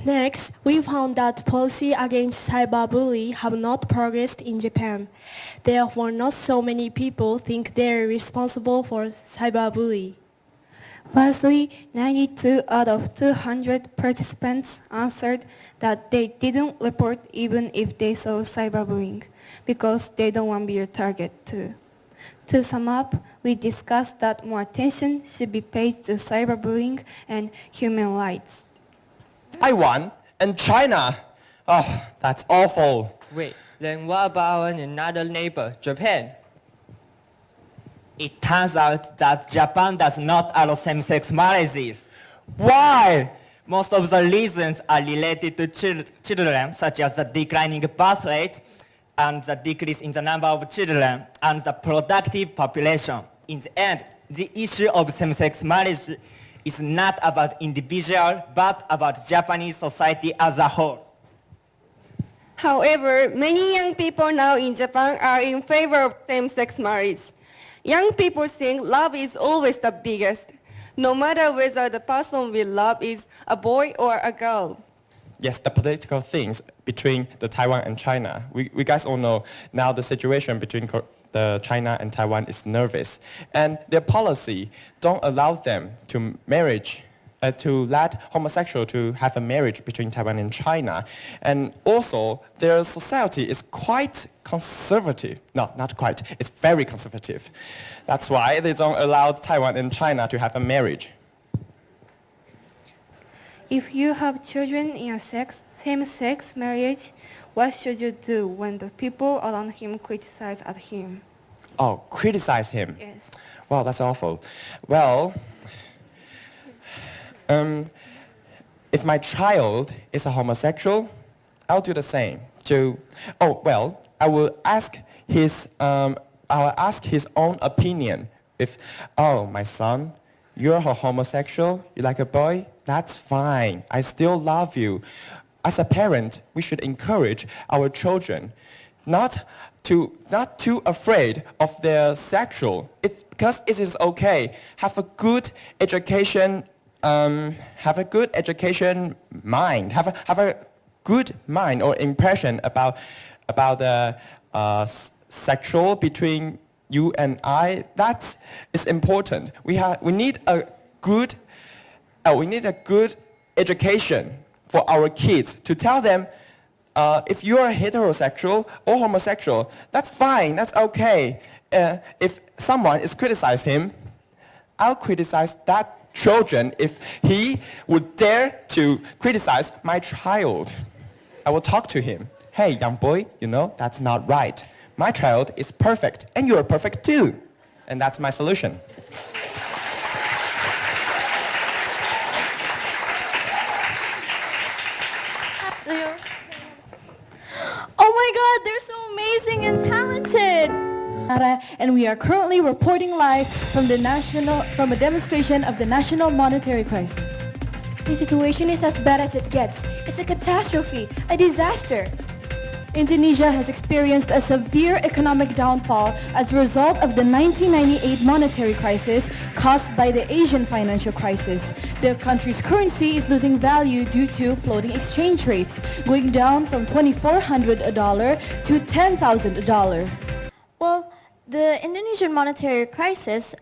Next, we found that policy against cyberbullying have not progressed in Japan. Therefore, not so many people think they are responsible for cyberbullying. Lastly, 92 out of 200 participants answered that they didn't report even if they saw cyberbullying because they don't want to be a target too. To sum up, we discussed that more attention should be paid to cyberbullying and human rights. Taiwan and China. Oh, that's awful. Wait, then what about our another neighbor, Japan? It turns out that Japan does not allow same-sex marriages. Why? Most of the reasons are related to children, such as the declining birth rate and the decrease in the number of children and the productive population. In the end, the issue of same-sex marriage is not about individual, but about Japanese society as a whole. However, many young people now in Japan are in favor of same-sex marriage. Young people think love is always the biggest, no matter whether the person we love is a boy or a girl. Yes, the political things between the Taiwan and China. We guys all know now the situation between the China and Taiwan is nervous, and their policy don't allow them to to let homosexual to have a marriage between Taiwan and China. And also, their society is quite conservative. No, not quite. It's very conservative. That's why they don't allow Taiwan and China to have a marriage. If you have children in a same-sex marriage, what should you do when the people around him criticize at him? Oh, criticize him? Yes. Wow, that's awful. Well, if my child is a homosexual, I'll do the same. I will ask his own opinion. If, my son, you're a homosexual, you like a boy, that's fine. I still love you. As a parent, we should encourage our children not too afraid of their sexual. It's because it is okay. Have a good education. Have a good education mind. Have a good mind or impression about the sexual between you and I. That is important. We need a good education for our kids to tell them if you are heterosexual or homosexual, that's fine. That's okay. If someone is criticizing him, I'll criticize that children if he would dare to criticize my child. I will talk to him. Hey, young boy, that's not right. My child is perfect, and you are perfect too. And that's my solution. Oh my God, they're so amazing and talented! And we are currently reporting live from a demonstration of the national monetary crisis. The situation is as bad as it gets. It's a catastrophe, a disaster. Indonesia has experienced a severe economic downfall as a result of the 1998 monetary crisis caused by the Asian financial crisis. The country's currency is losing value due to floating exchange rates, going down from $2,400 to $10,000. Well, the Indonesian monetary crisis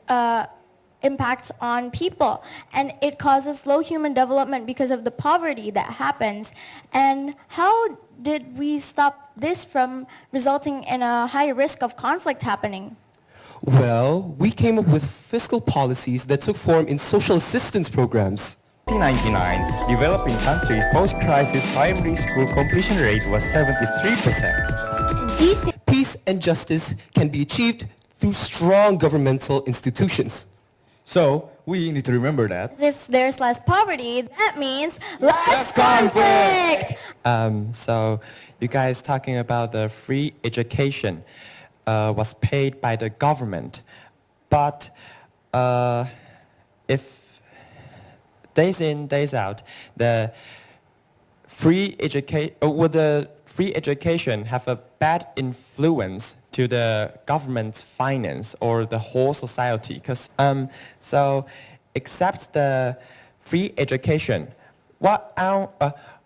impacts on people, and it causes low human development because of the poverty that happens. And how did we stop this from resulting in a high risk of conflict happening? Well, we came up with fiscal policies that took form in social assistance programs. In 1999, developing countries' post-crisis primary school completion rate was 73%. Peace and justice can be achieved through strong governmental institutions. So, we need to remember that. If there's less poverty, that means less conflict! So, you guys talking about the free education was paid by the government. But if days in, days out, the free education have a bad influence to the government's finance or the whole society? Because so, except the free education, what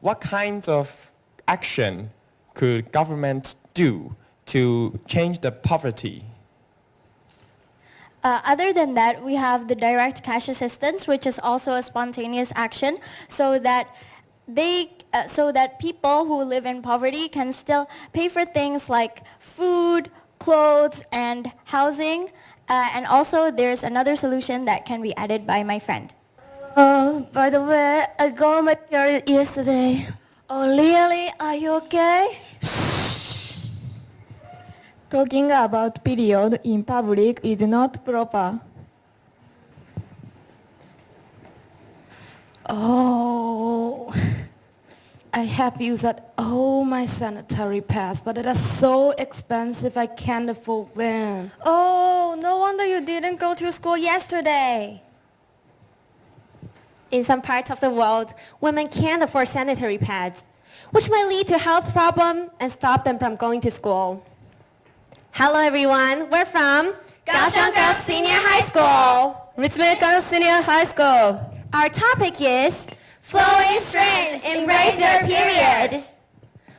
what kinds of action could government do to change the poverty? Other than that, we have the direct cash assistance, which is also a spontaneous action, so that people who live in poverty can still pay for things like food, clothes, and housing. And also, there's another solution that can be added by my friend. By the way, I got on my period yesterday. Oh, really? Are you okay? Talking about period in public is not proper. Oh, I have used all my sanitary pads, but it is so expensive I can't afford them. Oh, no wonder you didn't go to school yesterday. In some parts of the world, women can't afford sanitary pads, which might lead to health problems and stop them from going to school. Hello everyone, we're from Kaohsiung Girls Senior High School. Richmond Girls Senior High School. Our topic is Flowing strength, embrace your period.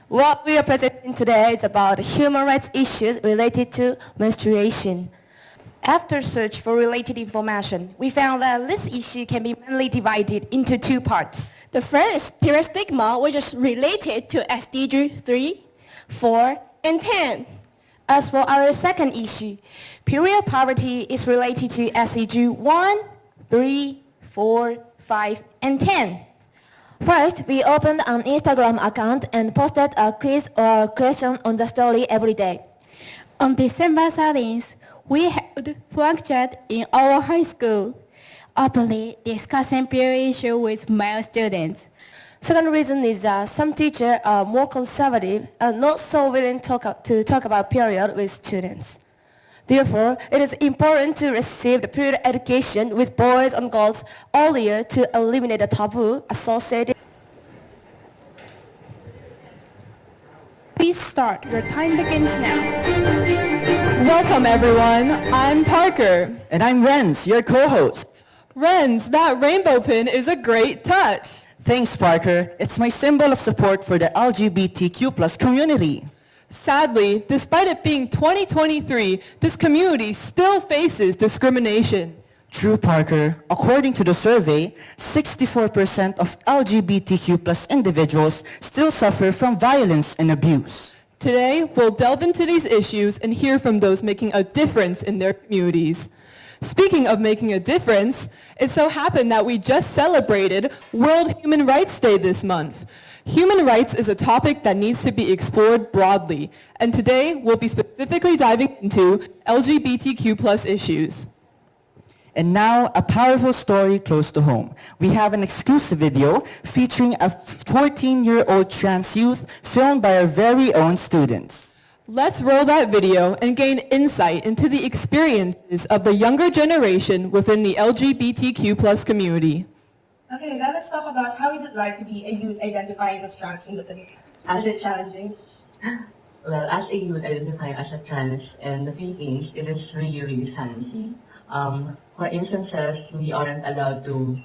What we are presenting today is about human rights issues related to menstruation. After search for related information, we found that this issue can be mainly divided into two parts. The first is period stigma, which is related to SDG 3, 4, and 10. As for our second issue, period poverty is related to SDG 1, 3, 4, 5, and 10. First, we opened an Instagram account and posted a quiz or question on the story every day. On December 13th, we held flag chat in our high school, openly discussing period issue with male students. Second reason is that some teachers are more conservative and not so willing to talk about period with students. Therefore, it is important to receive the period education with boys and girls earlier to eliminate the taboo associated. Please start. Your time begins now. Welcome everyone. I'm Parker. And I'm Renz, your co-host. Renz, that rainbow pin is a great touch. Thanks, Parker. It's my symbol of support for the LGBTQ+ community. Sadly, despite it being 2023, this community still faces discrimination. True, Parker. According to the survey, 64% of LGBTQ+ individuals still suffer from violence and abuse. Today, we'll delve into these issues and hear from those making a difference in their communities. Speaking of making a difference, it so happened that we just celebrated World Human Rights Day this month. Human rights is a topic that needs to be explored broadly, and today we'll be specifically diving into LGBTQ+ issues. And now, a powerful story close to home. We have an exclusive video featuring a 14-year-old trans youth filmed by our very own students. Let's roll that video and gain insight into the experiences of the younger generation within the LGBTQ+ community. Okay, now let's talk about how is it like to be a youth identifying as trans in the Philippines. Is it challenging? Well, as a youth identifying as a trans in the Philippines, it is really, really challenging. For instances, we aren't allowed to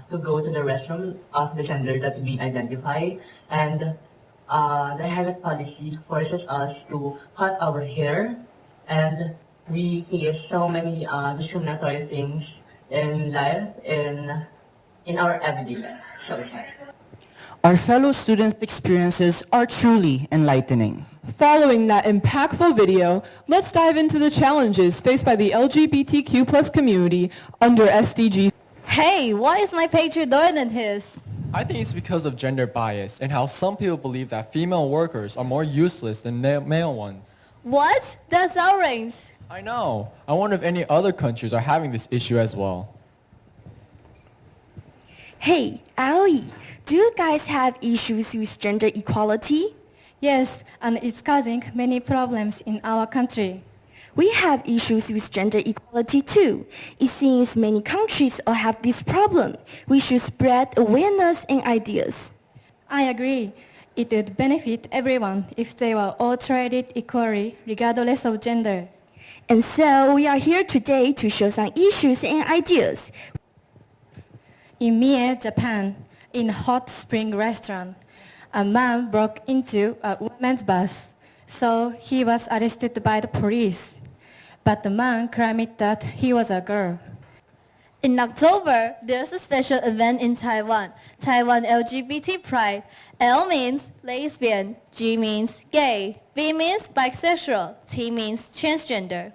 go to the restroom of the gender that we identify, and the haircut policy forces us to cut our hair, and we face so many discriminatory things in life, in our everyday life. So sad. Our fellow students' experiences are truly enlightening. Following that impactful video, let's dive into the challenges faced by the LGBTQ+ community under SDG. Hey, why is my picture lower than his? I think it's because of gender bias and how some people believe that female workers are more useless than male ones. What? That's outrage. I know. I wonder if any other countries are having this issue as well. Hey, Aoi, do you guys have issues with gender equality? Yes, and it's causing many problems in our country. We have issues with gender equality too. It seems many countries all have this problem. We should spread awareness and ideas. I agree. It would benefit everyone if they were all treated equally, regardless of gender. And so we are here today to show some issues and ideas. In Mie, Japan, in Hot Spring restaurant. A man broke into a woman's bus, so he was arrested by the police. But the man claimed that he was a girl. In October, there's a special event in Taiwan, Taiwan LGBT Pride. L means lesbian, G means gay, B means bisexual, T means transgender.